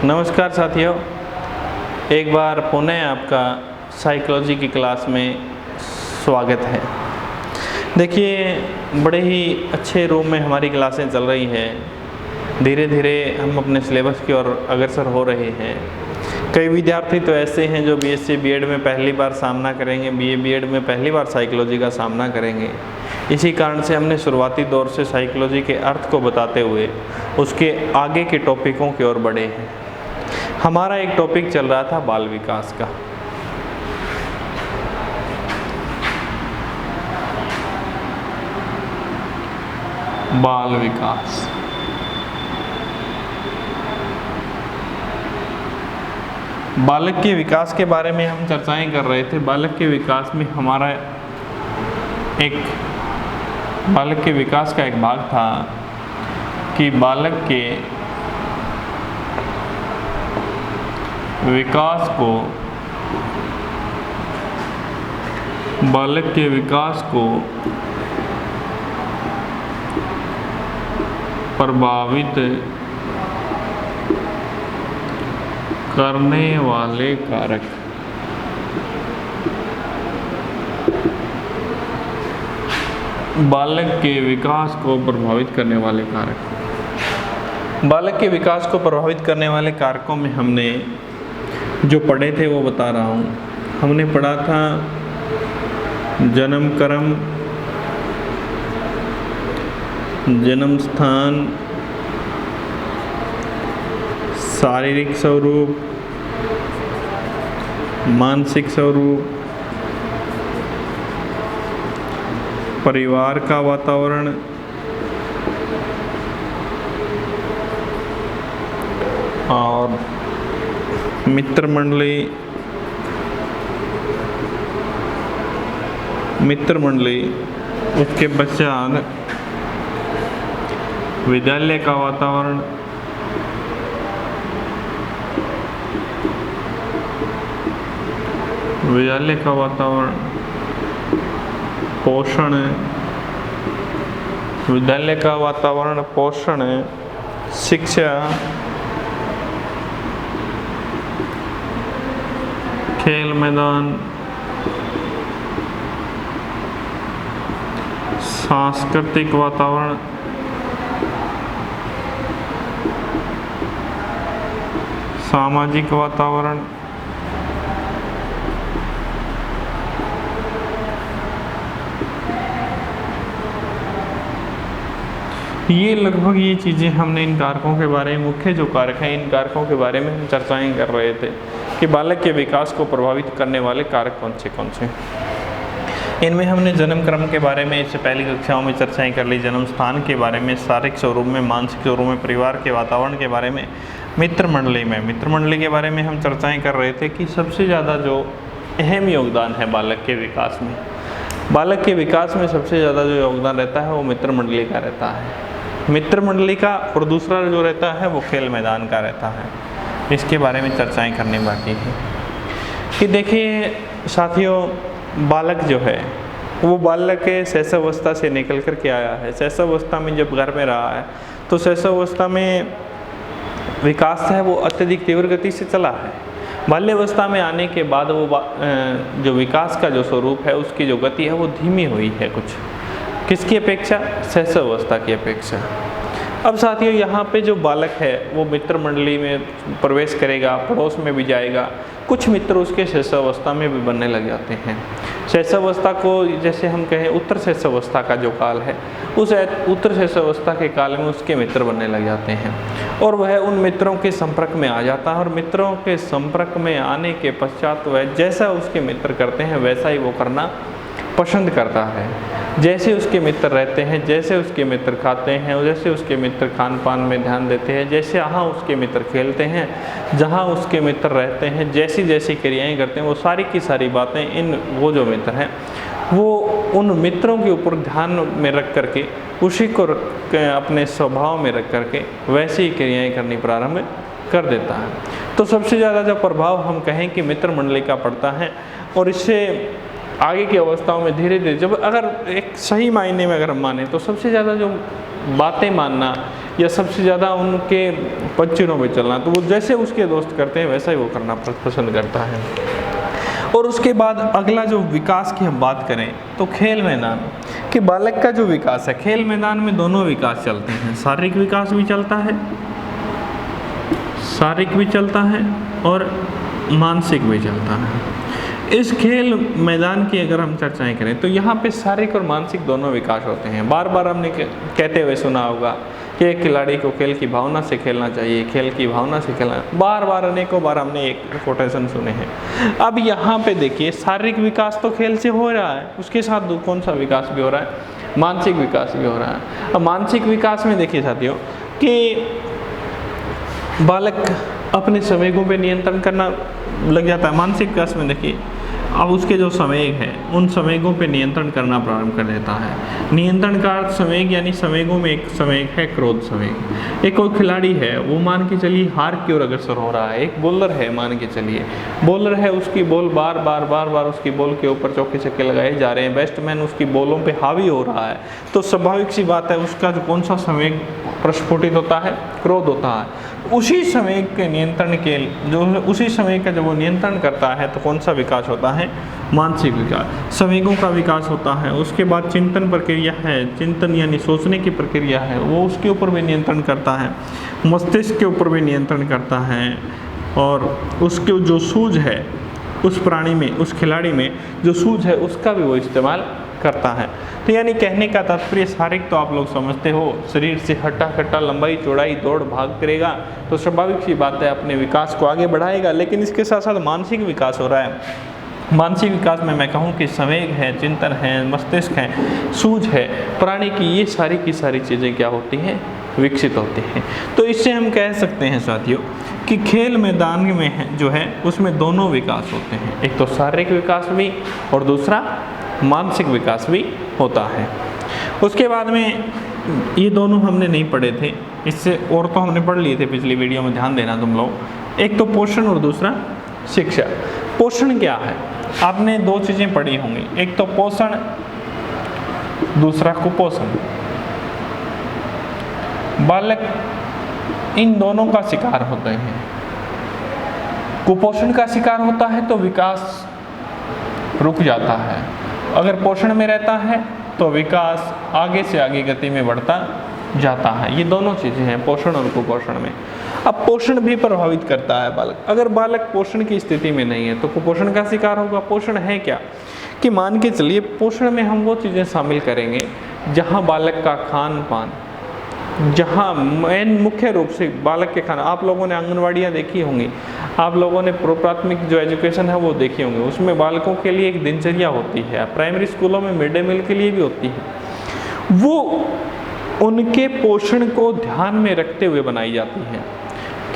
नमस्कार साथियों, एक बार पुनः आपका साइकोलॉजी की क्लास में स्वागत है। देखिए, बड़े ही अच्छे रूप में हमारी क्लासें चल रही हैं। धीरे धीरे हम अपने सिलेबस की ओर अग्रसर हो रहे हैं। कई विद्यार्थी तो ऐसे हैं जो बीएससी बीएड में पहली बार सामना करेंगे, बीए बीएड में पहली बार साइकोलॉजी का सामना करेंगे। इसी कारण से हमने शुरुआती दौर से साइकोलॉजी के अर्थ को बताते हुए उसके आगे के टॉपिकों की ओर बढ़े हैं। हमारा एक टॉपिक चल रहा था बाल विकास का। बाल विकास, बालक के विकास के बारे में हम चर्चाएं कर रहे थे। बालक के विकास में हमारा बालक के विकास का एक भाग था कि बालक के विकास को प्रभावित करने वाले कारक। बालक के विकास को प्रभावित करने वाले कारक। बालक के विकास को प्रभावित करने वाले कारकों में हमने जो पढ़े थे वो बता रहा हूँ। हमने पढ़ा था जन्म क्रम, जन्म स्थान, शारीरिक स्वरूप, मानसिक स्वरूप, परिवार का वातावरण, और मित्र मंडली, उसके पश्चात विद्यालय का वातावरण, पोषण, विद्यालय का वातावरण, पोषण, शिक्षा, खेल मैदान, सांस्कृतिक वातावरण, सामाजिक वातावरण, ये लगभग ये चीज़ें हमने इन कारकों के बारे में, मुख्य जो कारक हैं इन कारकों के बारे में हम चर्चाएं कर रहे थे कि बालक के विकास को प्रभावित करने वाले कारक कौन से। इनमें हमने जन्म क्रम के बारे में इससे पहली कक्षाओं में चर्चाएं कर ली, जन्म स्थान के बारे में, शारीरिक स्वरूप में, मानसिक स्वरूप में, परिवार के वातावरण के बारे में, मित्र मंडली के बारे में हम चर्चाएं कर रहे थे कि सबसे ज़्यादा जो अहम योगदान है बालक के विकास में, बालक के विकास में सबसे ज़्यादा जो योगदान रहता है वो मित्र मंडली का रहता है। मित्र मंडली का, और दूसरा जो रहता है वो खेल मैदान का रहता है। इसके बारे में चर्चाएं करने बाकी है कि देखिए साथियों, बालक जो है वो बालक के शैशवावस्था से निकल कर के आया है। शैशवावस्था में जब घर में रहा है तो शैशवावस्था में विकास है वो अत्यधिक तीव्र गति से चला है। बाल्यावस्था में आने के बाद वो जो विकास का जो स्वरूप है उसकी जो गति है वो धीमी हुई है कुछ। किसकी अपेक्षा? शैशवावस्था की अपेक्षा। अब साथियों, यहाँ पे जो बालक है वो मित्र मंडली में प्रवेश करेगा, पड़ोस में भी जाएगा। कुछ मित्र उसके शैशवावस्था में भी बनने लग जाते हैं। शैशवावस्था को जैसे हम कहें उत्तर शैशवावस्था का जो काल है, उस उत्तर शैशवावस्था के काल में उसके मित्र बनने लग जाते हैं और वह उन मित्रों के संपर्क में आ जाता है। और मित्रों के संपर्क में आने के पश्चात वह जैसा उसके मित्र करते हैं वैसा ही वो करना पसंद करता है। जैसे उसके मित्र रहते हैं, जैसे उसके मित्र खाते हैं, जैसे उसके मित्र खान पान में ध्यान देते हैं, जैसे जहाँ उसके मित्र खेलते हैं, जहाँ उसके मित्र रहते हैं, जैसी जैसी क्रियाएं करते हैं, वो सारी की सारी बातें वो जो मित्र हैं वो उन मित्रों के ऊपर ध्यान में रख करके, उसी को अपने स्वभाव में रख करके वैसी क्रियाएँ करनी प्रारंभ कर देता है। तो सबसे ज़्यादा जो प्रभाव हम कहें कि मित्र मंडली का पड़ता है। और इससे आगे की अवस्थाओं में धीरे धीरे जब अगर एक सही मायने में अगर हम माने तो सबसे ज़्यादा जो बातें मानना या सबसे ज़्यादा उनके पच्चीनों में चलना, तो वो जैसे उसके दोस्त करते हैं वैसा ही वो करना पसंद करता है। और उसके बाद अगला जो विकास की हम बात करें तो खेल मैदान कि बालक का जो विकास है, खेल मैदान में दोनों विकास चलते हैं, शारीरिक विकास भी चलता है, शारीरिक भी चलता है और मानसिक भी चलता है। इस खेल मैदान की अगर हम चर्चाएं करें तो यहाँ पे शारीरिक और मानसिक दोनों विकास होते हैं। बार बार हमने कहते हुए सुना होगा कि एक खिलाड़ी को खेल की भावना से खेलना चाहिए, खेल की भावना से खेलना, बार बार अनेकों बार हमने एक कोटेशन सुने हैं। अब यहाँ पे देखिए शारीरिक विकास तो खेल से हो रहा है, उसके साथ कौन सा विकास भी हो रहा है, मानसिक विकास भी हो रहा है। अब मानसिक विकास में देखिए साथियों कि बालक अपने संवेगों पे नियंत्रण करना लग जाता है। मानसिक विकास में देखिए अब उसके जो संवेग हैं उन संवेगों पे नियंत्रण करना प्रारंभ कर देता है। नियंत्रण का अर्थ संवेग यानी संवेगों में एक संवेग है क्रोध संवेग। एक कोई खिलाड़ी है वो मान के चलिए हार की ओर अग्रसर हो रहा है, एक बॉलर है मान के चलिए, बॉलर है उसकी बॉल बार बार उसकी बॉल के ऊपर चौके छक्के लगाए जा रहे हैं, बैट्समैन उसकी बॉलों पे हावी हो रहा है, तो स्वाभाविक सी बात है उसका जो कौन सा संवेग प्रस्फुटित होता है, क्रोध होता है। उसी संवेग के नियंत्रण के जो उसी संवेग का जब वो नियंत्रण करता है तो कौन सा विकास होता है, मानसिक विकास, संवेगों का विकास होता है। उसके बाद चिंतन प्रक्रिया है, चिंतन यानी सोचने की प्रक्रिया है, वो उसके ऊपर भी नियंत्रण करता है, मस्तिष्क के ऊपर भी नियंत्रण करता है, और उसके जो सूझ है उस प्राणी में, उस खिलाड़ी में जो सूझ है उसका भी वो इस्तेमाल करता है। तो यानी कहने का तात्पर्य शारीरिक तो आप लोग समझते हो, शरीर से हट्टा कट्टा लंबाई चौड़ाई दौड़ भाग करेगा तो स्वाभाविक सी बात है अपने विकास को आगे बढ़ाएगा, लेकिन इसके साथ साथ मानसिक विकास हो रहा है। मानसिक विकास में मैं कहूँ कि संवेग है, चिंतन है, मस्तिष्क है, सूझ है, प्राणी की ये सारी की सारी चीज़ें क्या होती हैं, विकसित होती हैं। तो इससे हम कह सकते हैं साथियों कि खेल मैदान में है जो है उसमें दोनों विकास होते हैं, एक तो शारीरिक विकास भी और दूसरा मानसिक विकास भी होता है। उसके बाद में ये दोनों हमने नहीं पढ़े थे, इससे और तो हमने पढ़ लिए थे पिछली वीडियो में, ध्यान देना तुम लोग। एक तो पोषण और दूसरा शिक्षा। पोषण क्या है, आपने दो चीज़ें पढ़ी होंगी, एक तो पोषण दूसरा कुपोषण। बालक इन दोनों का शिकार होते हैं। कुपोषण का शिकार होता है तो विकास रुक जाता है, अगर पोषण में रहता है तो विकास आगे से आगे गति में बढ़ता जाता है। ये दोनों चीज़ें हैं पोषण और कुपोषण में। अब पोषण भी प्रभावित करता है बालक, अगर बालक पोषण की स्थिति में नहीं है तो कुपोषण का शिकार होगा। पोषण है क्या कि मान के चलिए पोषण में हम वो चीज़ें शामिल करेंगे जहाँ बालक का खान पान, जहाँ मेन मुख्य रूप से बालक के खाना, आप लोगों ने आंगनवाड़ियाँ देखी होंगी, आप लोगों ने प्राथमिक जो एजुकेशन है वो देखी होंगी, उसमें बालकों के लिए एक दिनचर्या होती है, प्राइमरी स्कूलों में मिड डे मील के लिए भी होती है, वो उनके पोषण को ध्यान में रखते हुए बनाई जाती है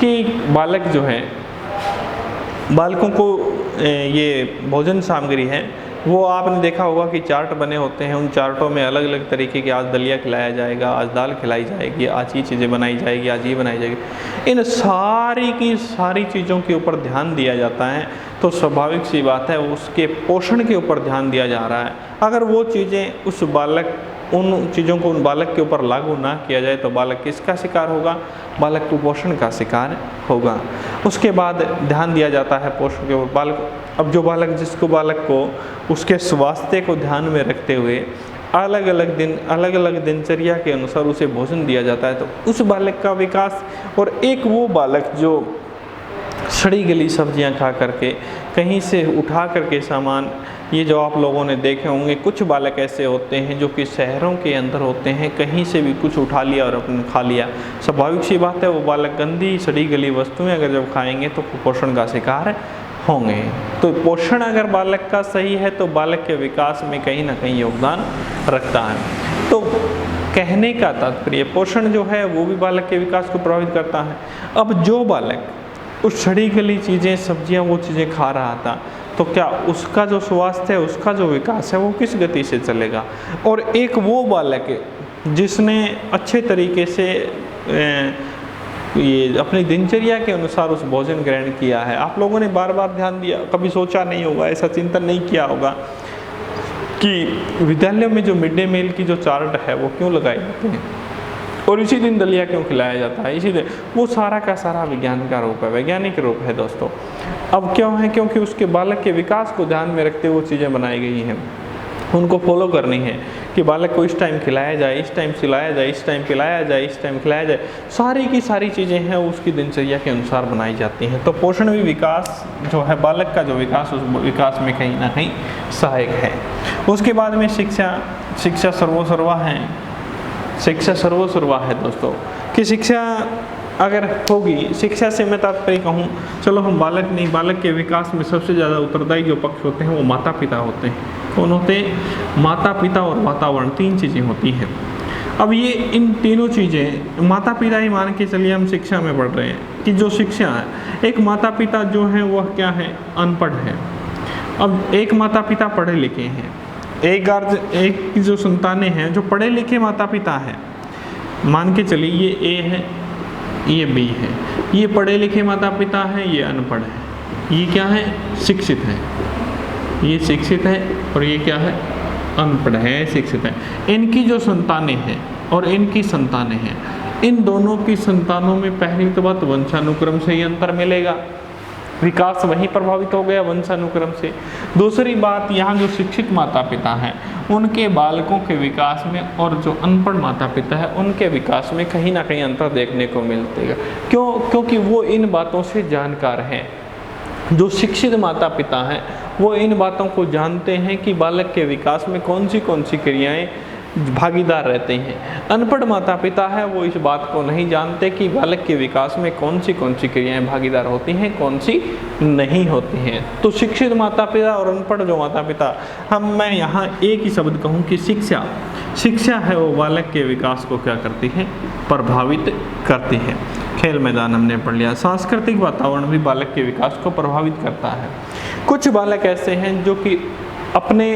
कि बालक जो है, बालकों को ये भोजन सामग्री है वो आपने देखा होगा कि चार्ट बने होते हैं, उन चार्टों में अलग अलग तरीके के, आज दलिया खिलाया जाएगा, आज दाल खिलाई जाएगी, आज ये चीज़ें बनाई जाएगी, आज ये बनाई जाएगी, इन सारी की सारी चीज़ों के ऊपर ध्यान दिया जाता है। तो स्वाभाविक सी बात है उसके पोषण के ऊपर ध्यान दिया जा रहा है। अगर वो चीज़ें उस बालक, उन चीज़ों को उन बालक के ऊपर लागू ना किया जाए तो बालक किसका शिकार होगा, बालक कुपोषण का शिकार होगा। उसके बाद ध्यान दिया जाता है पोषण के ऊपर बालक। अब जो बालक, जिसको बालक को उसके स्वास्थ्य को ध्यान में रखते हुए अलग अलग दिनचर्या के अनुसार उसे भोजन दिया जाता है तो उस बालक का विकास, और एक वो बालक जो सड़ी गली सब्जियां खा करके, कहीं से उठा करके सामान, ये जो आप लोगों ने देखे होंगे, कुछ बालक ऐसे होते हैं जो कि शहरों के अंदर होते हैं, कहीं से भी कुछ उठा लिया और अपने खा लिया। स्वाभाविक सी बात है वो बालक गंदी सड़ी गली वस्तुएं अगर जब खाएंगे तो कुपोषण का शिकार होंगे। तो पोषण अगर बालक का सही है तो बालक के विकास में कहीं ना कहीं योगदान रखता है। तो कहने का तात्पर्य पोषण जो है वो भी बालक के विकास को प्रभावित करता है। अब जो बालक उस सड़ी गली चीज़ें, सब्जियां, वो चीज़ें खा रहा था तो क्या उसका जो स्वास्थ्य है, उसका जो विकास है वो किस गति से चलेगा। और एक वो बालक जिसने अच्छे तरीके से ये अपनी दिनचर्या के अनुसार उस भोजन ग्रहण किया है, आप लोगों ने बार बार ध्यान दिया, कभी सोचा नहीं होगा, ऐसा चिंतन नहीं किया होगा कि विद्यालयों में जो मिड डे मील की जो चार्ट है वो क्यों लगाए जाते हैं। और इसी दिन दलिया क्यों खिलाया जाता है, इसी दिन, वो सारा का सारा विज्ञान का रूप है, वैज्ञानिक रूप है दोस्तों। अब क्यों है, क्योंकि उसके बालक के विकास को ध्यान में रखते हुए चीज़ें बनाई गई हैं, उनको फॉलो करनी है कि बालक को इस टाइम खिलाया जाए, इस टाइम सिलाया जाए, इस टाइम पिलाया जाए, इस टाइम खिलाया जाए, सारी की सारी चीज़ें हैं उसकी दिनचर्या के अनुसार बनाई जाती हैं। तो पोषण भी विकास जो है, बालक का जो विकास, उस विकास में कहीं ना कहीं सहायक है। उसके बाद में शिक्षा सर्वोसर्वा है, शिक्षा सर्वोसर्वा है दोस्तों, कि शिक्षा अगर होगी, शिक्षा से मैं तात्पर्य कहूँ, चलो हम बालक नहीं, बालक के विकास में सबसे ज़्यादा उत्तरदायी जो पक्ष होते हैं वो माता पिता होते हैं। कौन होते हैं? माता पिता और वातावरण, तीन चीज़ें होती हैं। अब ये इन तीनों चीज़ें, माता पिता ही मान के चलिए हम शिक्षा में पढ़ रहे हैं कि जो शिक्षा है, एक माता पिता जो है वह क्या है? अनपढ़ है। अब एक माता पिता पढ़े लिखे हैं, एक जो संतानें हैं जो पढ़े लिखे माता पिता हैं, मान के चलिए ये ए है, ये बी है, ये पढ़े लिखे माता पिता हैं, ये अनपढ़ है, ये क्या है? शिक्षित है, ये शिक्षित है और ये क्या है? अनपढ़ है, शिक्षित है। इनकी जो संतानें हैं और इनकी संतानें हैं, इन दोनों की संतानों में पहली तो बात वंशानुक्रम से ही अंतर मिलेगा, विकास वहीं प्रभावित हो गया वंशानुक्रम से। दूसरी बात, यहाँ जो शिक्षित माता पिता हैं उनके बालकों के विकास में और जो अनपढ़ माता पिता है उनके विकास में कहीं ना कहीं अंतर देखने को मिलता है। क्योंकि वो इन बातों से जानकार हैं। जो शिक्षित माता पिता हैं वो इन बातों को जानते हैं कि बालक के विकास में कौन सी क्रियाएं भागीदार रहते हैं। अनपढ़ माता पिता है वो इस बात को नहीं जानते कि बालक के विकास में कौन सी क्रियाएं भागीदार होती हैं, कौन सी नहीं होती हैं। तो शिक्षित माता पिता और अनपढ़ जो माता पिता, मैं यहाँ एक ही शब्द कहूँ कि शिक्षा है वो बालक के विकास को क्या करती है? प्रभावित करती है। खेल मैदान हमने पढ़ लिया। सांस्कृतिक वातावरण भी बालक के विकास को प्रभावित करता है। कुछ बालक ऐसे हैं जो कि अपने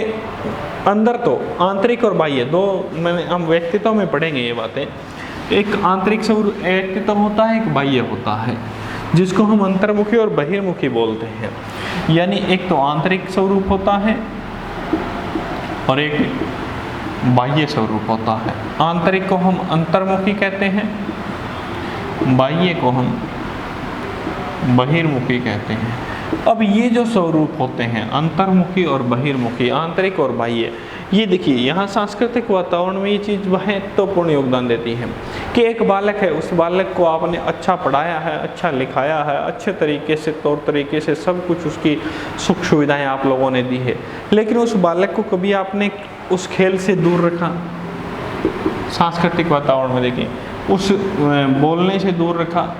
अंदर तो आंतरिक और बाह्य दो, हम व्यक्तित्व में पढ़ेंगे ये बातें, एक आंतरिक स्वरूप व्यक्तित्व होता है, एक बाह्य होता है, जिसको हम अंतर्मुखी और बहिर्मुखी बोलते हैं। यानी एक तो आंतरिक स्वरूप होता है और एक बाह्य स्वरूप होता है। आंतरिक को हम अंतर्मुखी कहते हैं, बाह्य को हम बहिर्मुखी कहते हैं। अब ये जो स्वरूप होते हैं अंतर्मुखी और बहिर्मुखी, आंतरिक और बाह्य, ये देखिए यहाँ सांस्कृतिक वातावरण में ये चीज़ महत्वपूर्ण योगदान देती है कि एक बालक है, उस बालक को आपने अच्छा पढ़ाया है, अच्छा लिखाया है, अच्छे तरीके से तौर तरीके से सब कुछ उसकी सुख सुविधाएं आप लोगों ने दी है, लेकिन उस बालक को कभी आपने उस खेल से दूर रखा, सांस्कृतिक वातावरण में देखिए उस बोलने से दूर रखा,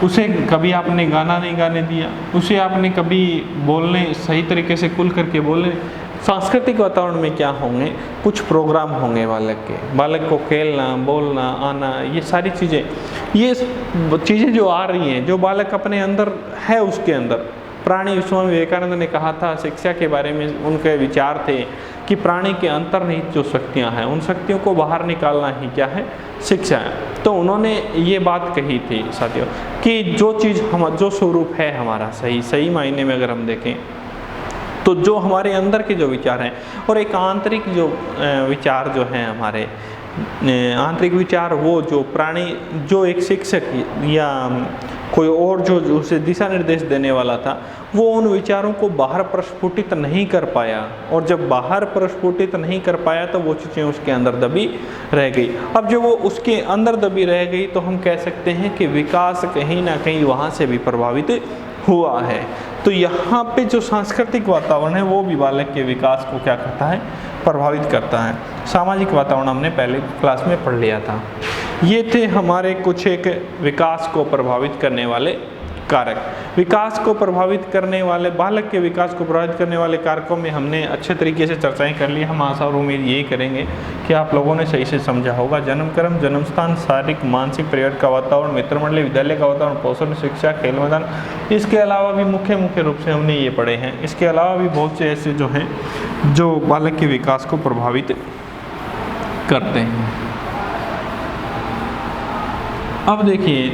उसे कभी आपने गाना नहीं गाने दिया, उसे आपने कभी बोलने सही तरीके से खुल करके बोलने। सांस्कृतिक वातावरण में क्या होंगे? कुछ प्रोग्राम होंगे बालक को खेलना, बोलना, आना, ये सारी चीज़ें, ये चीज़ें जो आ रही हैं, जो बालक अपने अंदर है, उसके अंदर प्राणी, स्वामी विवेकानंद ने कहा था शिक्षा के बारे में, उनके विचार थे कि प्राणी के अंतर्निहित जो शक्तियाँ हैं उन शक्तियों को बाहर निकालना ही क्या है? शिक्षा है। तो उन्होंने ये बात कही थी साथियों कि जो चीज़ जो स्वरूप है हमारा सही मायने में अगर हम देखें तो जो हमारे अंदर के जो विचार हैं और एक आंतरिक जो विचार जो हैं हमारे आंतरिक विचार, वो जो प्राणी, जो एक शिक्षक या कोई और जो उसे दिशा निर्देश देने वाला था, वो उन विचारों को बाहर प्रस्फुटित नहीं कर पाया, और जब बाहर प्रस्फुटित नहीं कर पाया तो वो चीज़ें उसके अंदर दबी रह गई। अब जब वो उसके अंदर दबी रह गई तो हम कह सकते हैं कि विकास कहीं ना कहीं वहाँ से भी प्रभावित हुआ है। तो यहाँ पे जो सांस्कृतिक वातावरण है वो भी बालक के विकास को क्या करता है? प्रभावित करता है। सामाजिक वातावरण हमने पहले क्लास में पढ़ लिया था। ये थे हमारे कुछ एक विकास को प्रभावित करने वाले कारक। विकास को प्रभावित करने वाले, बालक के विकास को प्रभावित करने वाले कारकों में हमने अच्छे तरीके से चर्चाएं कर ली। हम आशा और उम्मीद यही करेंगे कि आप लोगों ने सही से समझा होगा। जन्म क्रम, जन्म स्थान, शारीरिक मानसिक परिवार का वातावरण, मित्र मंडली, विद्यालय का वातावरण, पोषण, शिक्षा, खेल मैदान, इसके अलावा भी मुख्य रूप से हमने ये पढ़े हैं। इसके अलावा भी बहुत से ऐसे जो हैं जो बालक के विकास को प्रभावित करते हैं। अब देखिए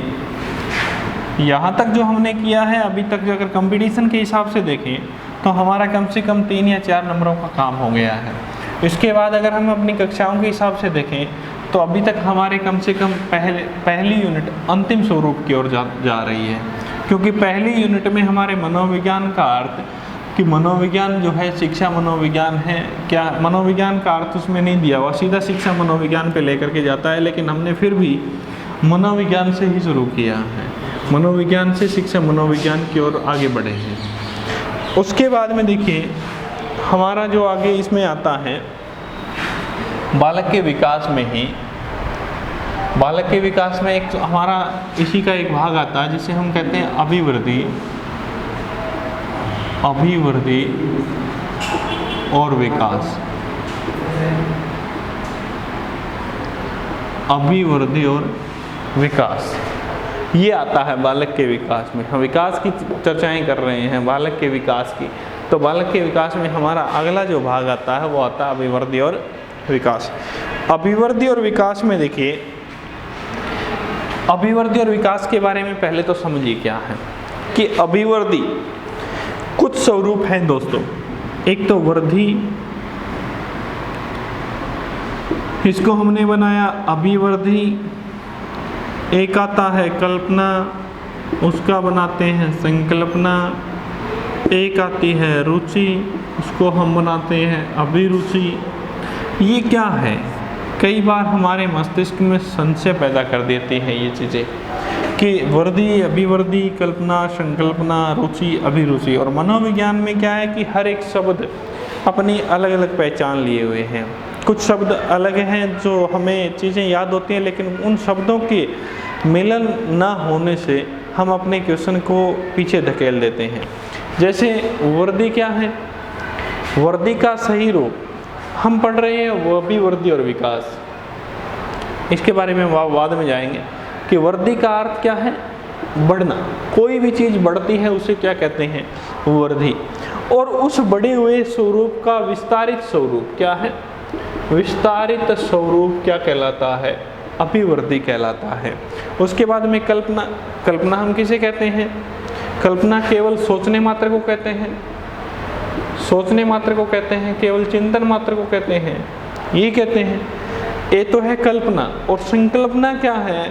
यहाँ तक जो हमने किया है अभी तक, जो अगर कंपटीशन के हिसाब से देखें तो हमारा कम से कम 3 या 4 नंबरों का काम हो गया है। इसके बाद अगर हम अपनी कक्षाओं के हिसाब से देखें तो अभी तक हमारे कम से कम पहली यूनिट अंतिम स्वरूप की ओर जा रही है, क्योंकि पहली यूनिट में हमारे मनोविज्ञान का अर्थ कि मनोविज्ञान जो है शिक्षा मनोविज्ञान है, क्या मनोविज्ञान का अर्थ उसमें नहीं दिया हुआ, सीधा शिक्षा मनोविज्ञान पे लेकर के जाता है, लेकिन हमने फिर भी मनोविज्ञान से ही शुरू किया है, मनोविज्ञान से शिक्षा मनोविज्ञान की ओर आगे बढ़े हैं। उसके बाद में देखिए हमारा जो आगे इसमें आता है बालक के विकास में ही, बालक के विकास में एक हमारा इसी का एक भाग आता है जिसे हम कहते हैं अभिवृद्धि, अभिवृद्धि और विकास, अभिवृद्धि और विकास, ये आता है बालक के विकास में। हम विकास की चर्चाएं कर रहे हैं, बालक के विकास की, तो बालक के विकास में हमारा अगला जो भाग आता है वो आता है अभिवृद्धि और विकास। अभिवृद्धि और विकास में देखिए, अभिवृद्धि और विकास के बारे में पहले तो समझिए क्या है कि अभिवृद्धि कुछ स्वरूप हैं दोस्तों। एक तो वृद्धि, इसको हमने बनाया अभिवृद्धि। एक आता है कल्पना, उसका बनाते हैं संकल्पना। एक आती है रुचि, उसको हम बनाते हैं अभिरुचि। ये क्या है, कई बार हमारे मस्तिष्क में संशय पैदा कर देती हैं ये चीज़ें कि वृद्धि, अभिवृद्धि, कल्पना, संकल्पना, रुचि, अभिरुचि। और मनोविज्ञान में क्या है कि हर एक शब्द अपनी अलग अलग पहचान लिए हुए हैं। कुछ शब्द अलग हैं जो हमें चीज़ें याद होती हैं, लेकिन उन शब्दों के मिलन ना होने से हम अपने क्वेश्चन को पीछे धकेल देते हैं। जैसे वृद्धि क्या है, वृद्धि का सही रूप हम पढ़ रहे हैं वो अभिवृद्धि और विकास, इसके बारे में बाद में जाएंगे कि वृद्धि का अर्थ क्या है, बढ़ना। कोई भी चीज़ बढ़ती है उसे क्या कहते हैं, वृद्धि। और उस बढ़े हुए स्वरूप का विस्तारित स्वरूप क्या है, विस्तारित स्वरूप क्या कहलाता है, अभिवृद्धि कहलाता है। उसके बाद में कल्पना, कल्पना हम किसे कहते हैं, कल्पना केवल सोचने मात्र को कहते हैं, सोचने मात्र को कहते हैं, केवल चिंतन मात्र को कहते हैं, ये कहते हैं। ये तो है कल्पना। और संकल्पना क्या है,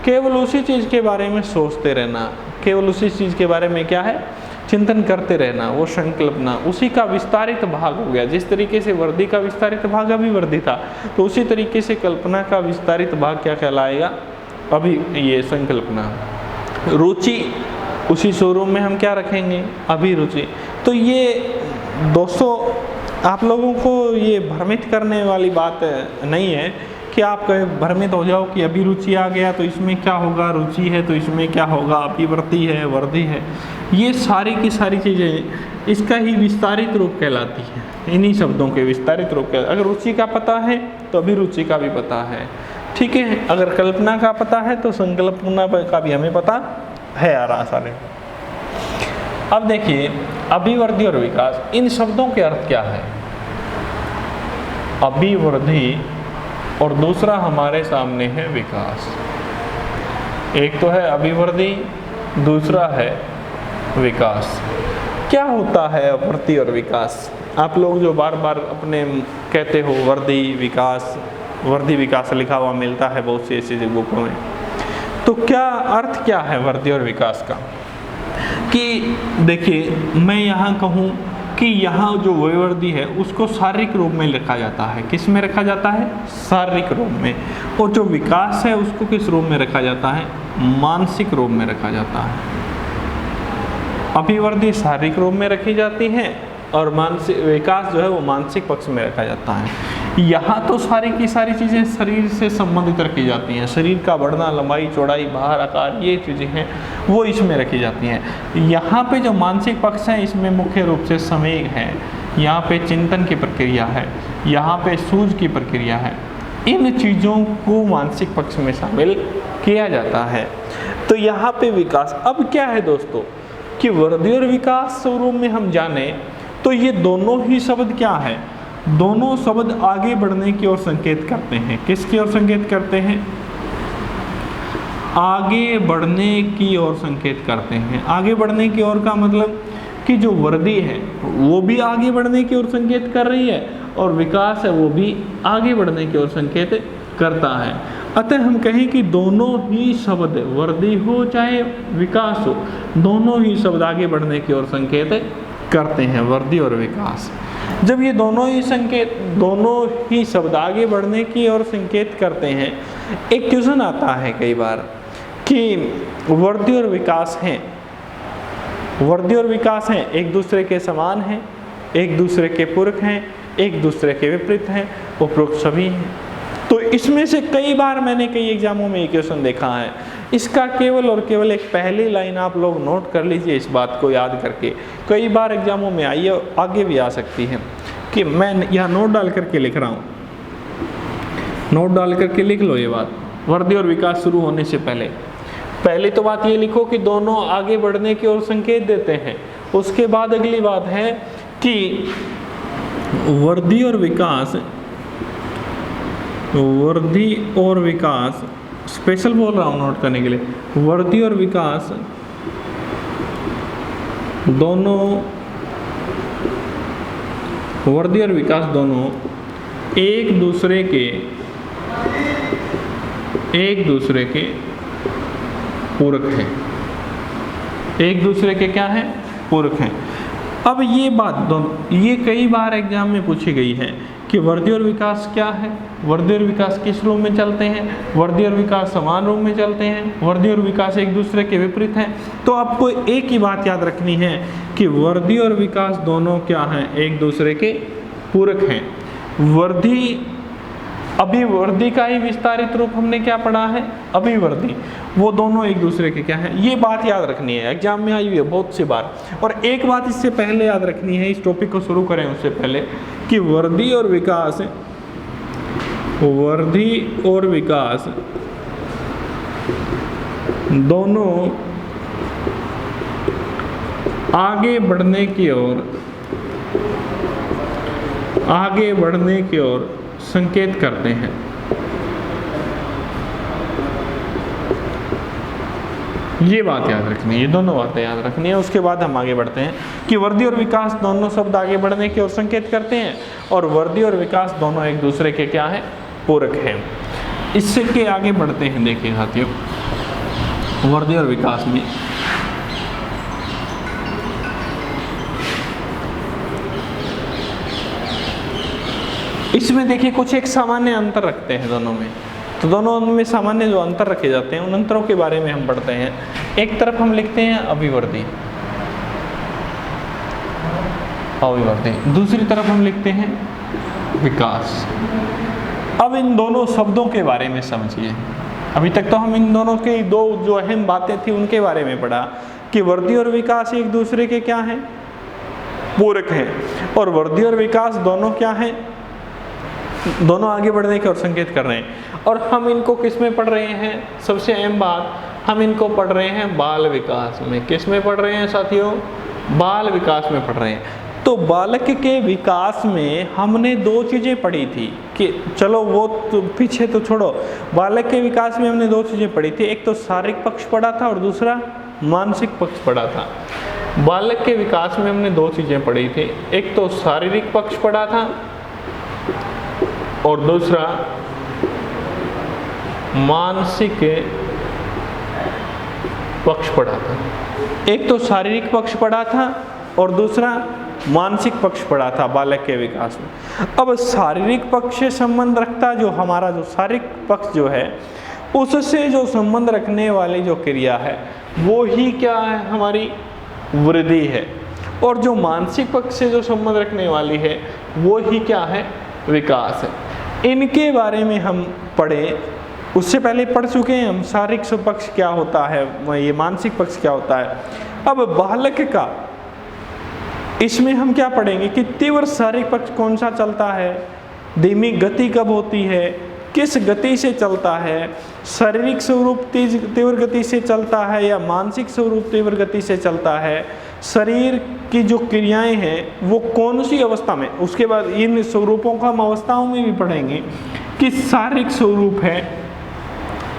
केवल उसी चीज़ के बारे में सोचते रहना, केवल उसी चीज़ के बारे में क्या है, चिंतन करते रहना, वो संकल्पना। उसी का विस्तारित भाग हो गया। जिस तरीके से वृद्धि का विस्तारित भाग अभिवृद्धि था, तो उसी तरीके से कल्पना का विस्तारित भाग क्या कहलाएगा, अभी ये संकल्पना। रुचि, उसी स्वरूप में हम क्या रखेंगे, अभिरुचि। तो ये दोस्तों आप लोगों को ये भ्रमित करने वाली बात नहीं है कि आप भ्रमित हो जाओ कि अभिरुचि आ गया तो इसमें क्या होगा, रुचि है तो इसमें क्या होगा, अभिवृद्धि है, वृद्धि है। ये सारी की सारी चीज़ें इसका ही विस्तारित रूप कहलाती है, इन्हीं शब्दों के विस्तारित रूप कहलाते। अगर रुचि का पता है तो अभिरुचि का भी पता है, ठीक है। अगर कल्पना का पता है तो संकल्पना का भी हमें पता है आसानी। अब देखिए अभिवृद्धि और विकास, इन शब्दों के अर्थ क्या है, अभिवृद्धि और दूसरा हमारे सामने है विकास। एक तो है अभिवृद्धि, दूसरा है विकास। क्या होता है अभिवृद्धि और विकास, आप लोग जो बार बार अपने कहते हो वृद्धि विकास, वृद्धि विकास लिखा हुआ मिलता है बहुत सी ऐसी बुकों में, तो क्या अर्थ क्या है वृद्धि और विकास का। कि देखिए मैं यहाँ कहूँ कि यहाँ जो वृद्धि है उसको शारीरिक रूप में रखा जाता है, किस में रखा जाता है, शारीरिक रूप में। और जो विकास है उसको किस रूप में रखा जाता है, मानसिक रूप में रखा जाता है। अभिवृद्धि शारीरिक रूप में रखी जाती है और मानसिक विकास जो है वो मानसिक पक्ष में रखा जाता है। यहाँ तो सारी की सारी चीज़ें शरीर से संबंधित रखी जाती हैं, शरीर का बढ़ना, लंबाई, चौड़ाई, बाहर, आकार, ये चीज़ें हैं वो इसमें रखी जाती हैं। यहाँ पे जो मानसिक पक्ष है इसमें मुख्य रूप से संवेग है, यहाँ पे चिंतन की प्रक्रिया है, यहाँ पे सूझ की प्रक्रिया है। इन चीज़ों को मानसिक पक्ष में शामिल किया जाता है। तो यहाँ पे विकास, अब क्या है दोस्तों कि वृद्धि और विकास स्वरूप में हम जाने तो ये दोनों ही शब्द क्या है, दोनों शब्द आगे बढ़ने की ओर संकेत करते हैं। किसकी ओर संकेत करते हैं, आगे बढ़ने की ओर संकेत करते हैं। आगे बढ़ने की ओर का मतलब कि जो वृद्धि है वो भी आगे बढ़ने की ओर संकेत कर रही है और विकास है वो भी आगे बढ़ने की ओर संकेत करता है। अतः हम कहें कि दोनों ही शब्द, वृद्धि हो चाहे विकास हो, दोनों ही शब्द आगे बढ़ने की ओर संकेत करते हैं, वृद्धि और विकास। जब ये दोनों ही शब्द आगे बढ़ने की ओर संकेत करते हैं, एक क्वेश्चन आता है कई बार कि वृद्धि और विकास हैं, एक दूसरे के समान हैं, एक दूसरे के पूरक हैं, एक दूसरे के विपरीत हैं, उपरोक्त सभी हैं। तो इसमें से कई बार मैंने कई एग्जामों में ये क्वेश्चन देखा है। इसका केवल और केवल एक पहली लाइन आप लोग नोट कर लीजिए, इस बात को याद करके। कई बार एग्जामों में आई है, आगे भी आ सकती है, कि मैं यहाँ नोट डाल करके लिख रहा हूँ, नोट डाल करके लिख लो ये बात। वृद्धि और विकास शुरू होने से पहली तो बात ये लिखो कि दोनों आगे बढ़ने की ओर संकेत देते हैं। उसके बाद अगली बात है कि वृद्धि और विकास स्पेशल बोल रहा हूँ नोट करने के लिए, वृद्धि और विकास दोनों एक दूसरे के पूरक हैं, एक दूसरे के क्या हैं? पूरक हैं। अब ये बात ये कई बार एग्जाम में पूछी गई है कि वृद्धि और विकास क्या है, वृद्धि और विकास किस रूप में चलते हैं, वृद्धि और विकास समान रूप में चलते हैं, वृद्धि और विकास एक दूसरे के विपरीत हैं। तो आपको एक ही बात याद रखनी है कि वृद्धि और विकास दोनों क्या हैं? एक दूसरे के पूरक हैं। अभिवृद्धि का ही विस्तारित रूप हमने क्या पढ़ा है? अभिवृद्धि। वो दोनों एक दूसरे के क्या हैं? ये बात याद रखनी है, एग्जाम में आई हुई है बहुत सी बार। और एक बात इससे पहले याद रखनी है, इस टॉपिक को शुरू करें उससे पहले, कि वृद्धि और विकास दोनों आगे बढ़ने की ओर संकेत करते हैं। ये बात याद रखनी है, ये दोनों बातें याद रखनी है। उसके बाद हम आगे बढ़ते हैं कि वृद्धि और विकास दोनों शब्द आगे बढ़ने की ओर संकेत करते हैं, और वृद्धि और विकास दोनों एक दूसरे के क्या है? पूरक हैं। इससे के आगे बढ़ते हैं। देखिए साथियों, वृद्धि और विकास में इसमें देखिए कुछ एक सामान्य अंतर रखते हैं दोनों में। तो दोनों में सामान्य जो अंतर रखे जाते हैं, उन अंतरों के बारे में हम पढ़ते हैं। एक तरफ हम लिखते हैं अभिवृद्धि, दूसरी तरफ हम लिखते हैं विकास। अब इन दोनों शब्दों के बारे में समझिए। अभी तक तो हम इन दोनों के दो जो अहम बातें थी उनके बारे में पढ़ा कि वृद्धि और विकास एक दूसरे के क्या हैं? पूरक हैं। और वृद्धि और विकास दोनों क्या हैं? दोनों आगे बढ़ने की ओर संकेत कर रहे हैं। और हम इनको किस में पढ़ रहे हैं? सबसे अहम बात, हम इनको पढ़ रहे हैं बाल विकास में। किस में पढ़ रहे हैं साथियों? बाल विकास में पढ़ रहे हैं। तो बालक के विकास में हमने दो चीज़ें पढ़ी थी कि चलो वो तो पीछे तो छोड़ो, बालक के विकास में हमने दो चीज़ें पढ़ी थी। एक तो शारीरिक पक्ष पढ़ा था और दूसरा मानसिक पक्ष पढ़ा था। बालक के विकास में हमने दो चीज़ें पढ़ी थी, एक तो शारीरिक पक्ष पढ़ा था और दूसरा मानसिक पक्ष पढ़ा था। एक तो शारीरिक पक्ष पढ़ा था और दूसरा मानसिक पक्ष पढ़ा था बालक के विकास में। अब शारीरिक पक्ष से संबंध रखता जो हमारा जो शारीरिक पक्ष जो है, उससे जो संबंध रखने वाली जो क्रिया है वो ही क्या है? हमारी वृद्धि है। और जो मानसिक पक्ष से जो संबंध रखने वाली है वो ही क्या है? विकास है। इनके बारे में हम पढ़े, उससे पहले पढ़ चुके हैं हम शारीरिक पक्ष क्या होता है, ये मानसिक पक्ष क्या होता है। अब बालक का इसमें हम क्या पढ़ेंगे कि तीव्र शारीरिक पक्ष कौन सा चलता है, धीमी गति कब होती है, किस गति से चलता है, शारीरिक स्वरूप तीव्र गति से चलता है या मानसिक स्वरूप तीव्र गति से चलता है, शरीर की जो क्रियाएं हैं वो कौन सी अवस्था में। उसके बाद इन स्वरूपों को हम अवस्थाओं में भी पढ़ेंगे कि शारीरिक स्वरूप है,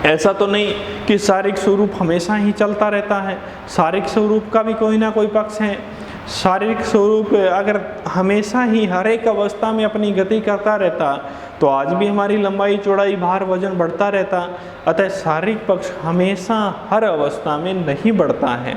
ऐसा तो नहीं कि शारीरिक स्वरूप हमेशा ही चलता रहता है, शारीरिक स्वरूप का भी कोई ना कोई पक्ष है। शारीरिक स्वरूप अगर हमेशा ही हर एक अवस्था में अपनी गति करता रहता तो आज भी हमारी लंबाई चौड़ाई भार वजन बढ़ता रहता। अतः शारीरिक पक्ष हमेशा हर अवस्था में नहीं बढ़ता है।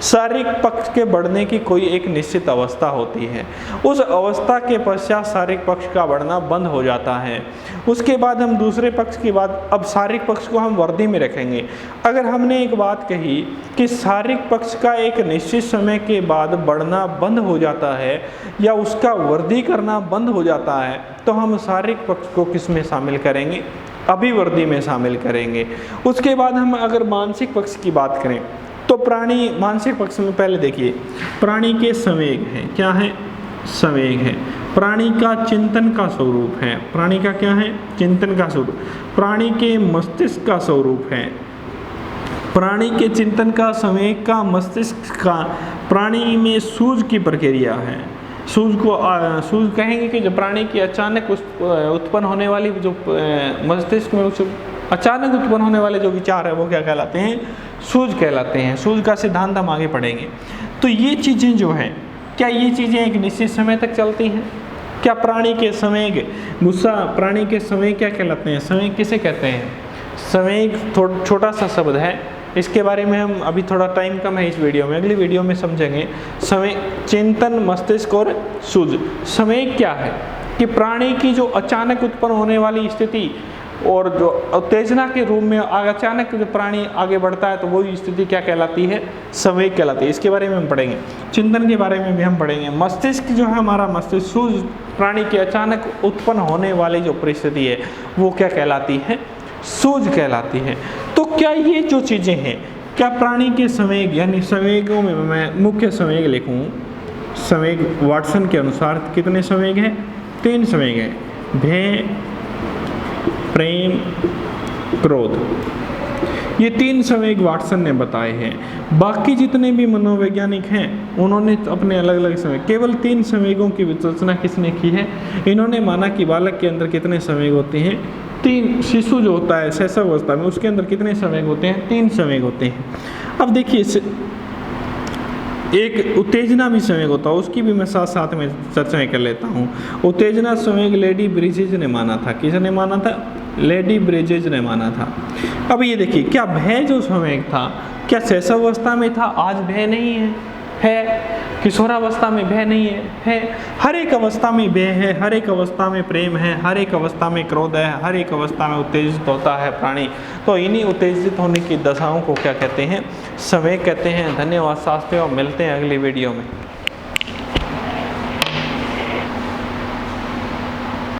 शारीरिक पक्ष के बढ़ने की कोई एक निश्चित अवस्था होती है, उस अवस्था के पश्चात शारीरिक पक्ष का बढ़ना बंद हो जाता है। उसके बाद हम दूसरे पक्ष की बात, अब शारीरिक पक्ष को हम वर्दी में रखेंगे। अगर हमने एक बात कही कि शारीरिक पक्ष का एक निश्चित समय के बाद बढ़ना बंद हो जाता है या उसका वृद्धि करना बंद हो जाता है, तो हम शारीरिक पक्ष को किस में शामिल करेंगे? अभिवृद्धि में शामिल करेंगे। उसके बाद हम अगर मानसिक पक्ष की बात करें तो प्राणी मानसिक पक्ष में पहले देखिए, प्राणी के संवेग है। क्या है? संवेग है। प्राणी का चिंतन का स्वरूप है। प्राणी का क्या है? चिंतन का स्वरूप। प्राणी के मस्तिष्क का स्वरूप है। प्राणी के चिंतन का, संवेग का, मस्तिष्क का, प्राणी में सूझ की प्रक्रिया है। सूझ को सूझ कहेंगे कि जो प्राणी की अचानक उत्पन्न होने वाली जो मस्तिष्क में उस अचानक उत्पन्न होने वाले जो विचार है वो क्या कहलाते हैं? सूझ कहलाते हैं। सूझ का सिद्धांत हम आगे पढ़ेंगे। तो ये चीज़ें जो हैं, क्या ये चीज़ें एक निश्चित समय तक चलती हैं? क्या प्राणी के संवेग, गुस्सा, प्राणी के संवेग क्या कहलाते हैं? संवेग किसे कहते हैं? संवेग छोटा सा शब्द है, इसके बारे में हम अभी थोड़ा टाइम कम है इस वीडियो में, अगली वीडियो में समझेंगे। संवेग, चिंतन, मस्तिष्क और सूझ। संवेग क्या है? कि प्राणी की जो अचानक उत्पन्न होने वाली स्थिति और जो उत्तेजना के रूप में अचानक जो प्राणी आगे बढ़ता है तो वो स्थिति क्या कहलाती है? संवेग कहलाती है। इसके बारे में हम पढ़ेंगे। चिंतन के बारे में भी हम पढ़ेंगे। मस्तिष्क जो है हमारा मस्तिष्क, सूझ प्राणी की अचानक उत्पन्न होने वाली जो परिस्थिति है वो क्या कहलाती है? सूझ कहलाती है। तो क्या ये जो चीज़ें हैं, क्या प्राणी के संवेग, यानी संवेगों में मैं मुख्य संवेग लिखूँ, संवेग वाटसन के अनुसार कितने संवेग हैं? 3 संवेग हैं। भय, प्रेम, क्रोध। ये 3 संवेग वाटसन ने बताए हैं। बाकी जितने भी मनोवैज्ञानिक हैं उन्होंने अपने अलग अलग संवेग, केवल 3 संवेगों की विश्लेषण किसने की है? इन्होंने माना कि बालक के अंदर कितने संवेग होते हैं? 3। शिशु जो होता है शैशव अवस्था में, उसके अंदर कितने संवेग होते हैं? 3 संवेग होते हैं। अब देखिए, एक उत्तेजना भी संवेग होता है, उसकी भी मैं साथ साथ में चर्चाएं कर लेता हूँ। उत्तेजना संवेग लेडी ब्रिजेज ने माना था। किसने माना था? लेडी ब्रिजेज ने माना था। अब ये देखिए, क्या भय जो संवेग था क्या शैशव अवस्था में था? आज भय नहीं है। किशोरावस्था में भय नहीं है। हर एक अवस्था में भय है, हर एक अवस्था में प्रेम है, हर एक अवस्था में क्रोध है, हर एक अवस्था में उत्तेजित होता है प्राणी। तो इन्हीं उत्तेजित होने की दशाओं को क्या कहते हैं? संवेग कहते हैं। धन्यवाद साथियों, मिलते हैं अगली वीडियो में।